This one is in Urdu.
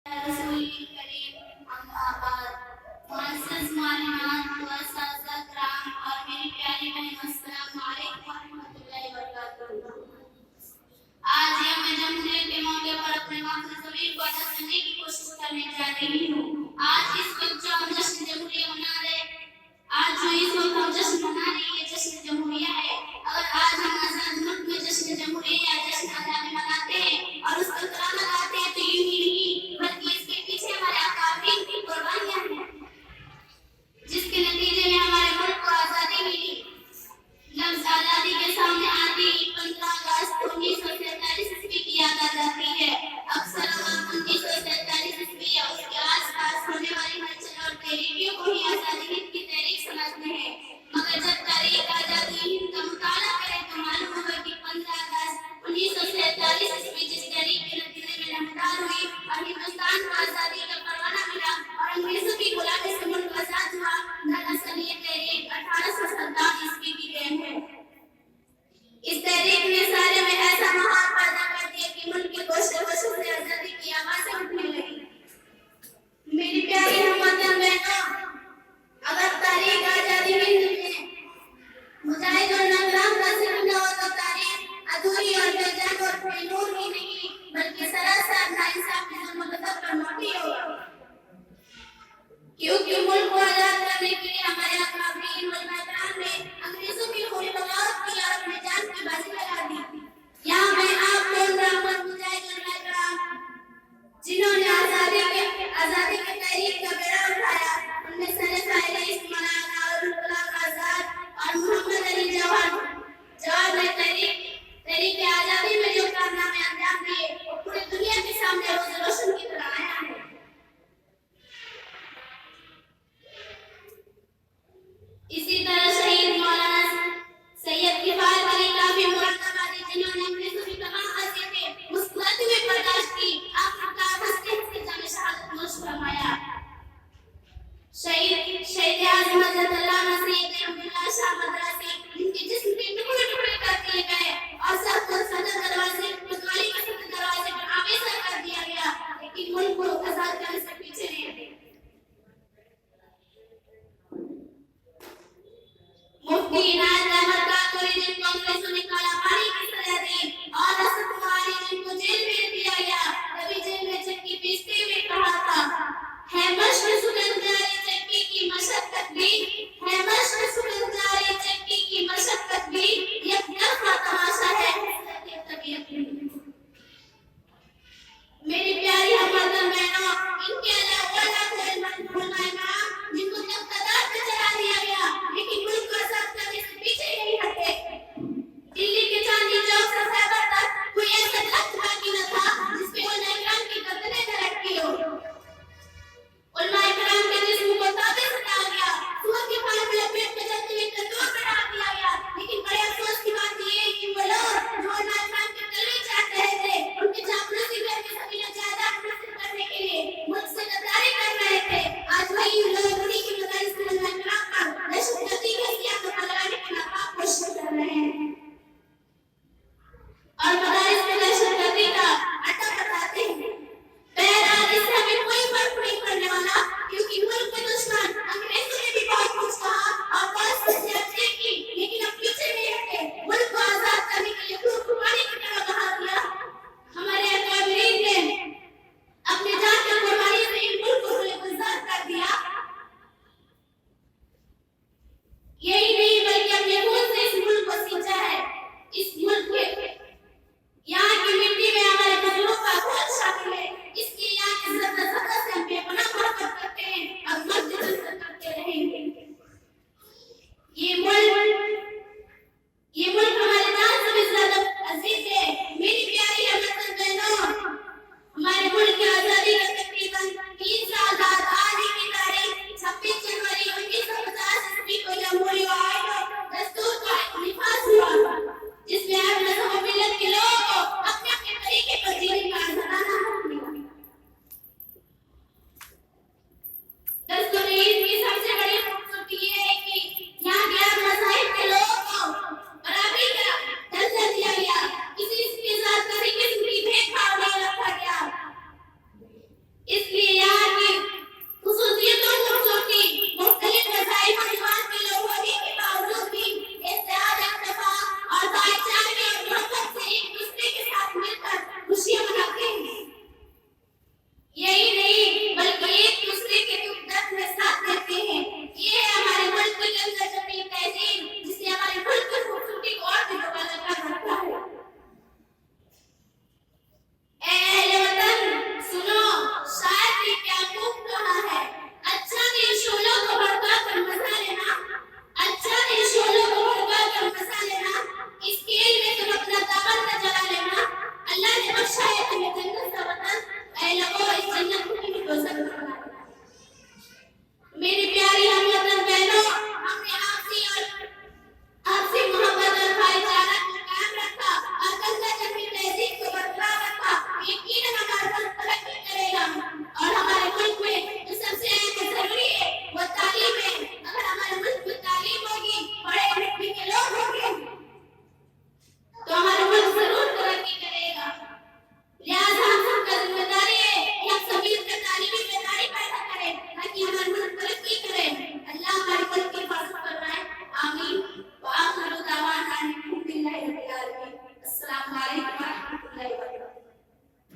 رسول کریم اما بعد معزز معلومات و اساتذہ کرام اور میری پیاری بہن السلام علیکم ورحمۃ اللہ وبرکاتہ۔ آج یوم جمہوریہ کے موقع پر اپنے مقصد ضمیر کو ادا کرنے کی کوشش کرنے جا رہی ہوں۔ آج اس وقت جو ہم جشن جمہوریہ منا رہے ہیں، یہ جشن جمہوریہ ہے۔ اگر آج ہم آزاد ملک میں جشن جمہوریہ یا جشن آزادی مناتے ہیں اور اس پر ترانہ گاتے ہیں تو یوں ہی نہیں بلکہ اس کے پیچھے ہمارے اکابرین کی قربانیاں ہیں، جس کے نتیجے میں ہمارے ملک کو آزادی ملی۔ لفظ آزادی کے سامنے آتی 15 اگست 1947 عیسوی کی یاد آ جاتی ہے۔ اکثر عوام 1947 عیسوی یا اس کے آس پاس ہونے والی ہلچل اور تحریکوں کو ہی آزادی ہند کی تحریک سمجھتے ہیں، مگر جب تاریخ آزادی ہند کا مطالعہ کریں تو معلوم ہوگا کہ 15 اگست 1947 عیسوی جس تحریک کے نتیجے میں نمودار ہوئی اور ہندوستان کو آزادی کا پروانہ ملا اور انگریزوں کی غلامی سے ملک آزاد ہوا، دراصل یہ تحریک 1857 عیسوی کی دین ہے۔ اس تحریک نے سارے میں ایسا ماحول پیدا کر دیا کہ ملک کے گوشے گوشوں سے آزادی کی آوازیں اٹھنے لگی۔ میری پیاری ہم وطن بہنوں، اگر تاریخ آزادی ہند میں مجاہد اور ننگرام کا ذکر نہ ہو تو تاریخ ادھوری اور بے جان اور بے نور ہی نہیں بلکہ سراسر ناانصافی ظلم و غضب پر مبنی ہوگا، کیونکہ ملک کو آزاد کرنے کے لیے ہمارے اکابرین علماء کرام نے انگریزوں کی خونی بغاوت کی اور اپنے جان کی بازی لگا دی۔ یہاں میں آپ کو ان رحمت مجاہد علماء کرام جنہوں نے آزادی کے تحریک کا بیڑا اٹھایا، ان میں سر فائد رئیس مولانا اور القلاب آزاد اور محمد علی جوہر نے تحریک آزادی میں جو کارنامے انجام دیے وہ پوری دنیا کے سامنے روز روشن کی طرح آیا ہے۔ اسی طرح شہید مولانا سید کفایت علی کافی مراد آبادی جنہوں نے انگریزوں کی تمام اذیتیں مسکراتے ہوئے برداشت کی، آخرکار ہنستے ہنستے جام شہادت نوش فرمایا۔ شہید اعظم حضرت علامہ سید عبداللہ شاہ مدرسی جن کے جسم کے ٹکڑے ٹکڑے کر دیے گئے اور سب کو صدر دروازے کوتوالی کے صدر دروازے پر آویزہ کر دیا گیا، لیکن ملک کو آزاد کرنے سے پیچھے نہیں ہٹے۔ مفتی عنایت احمد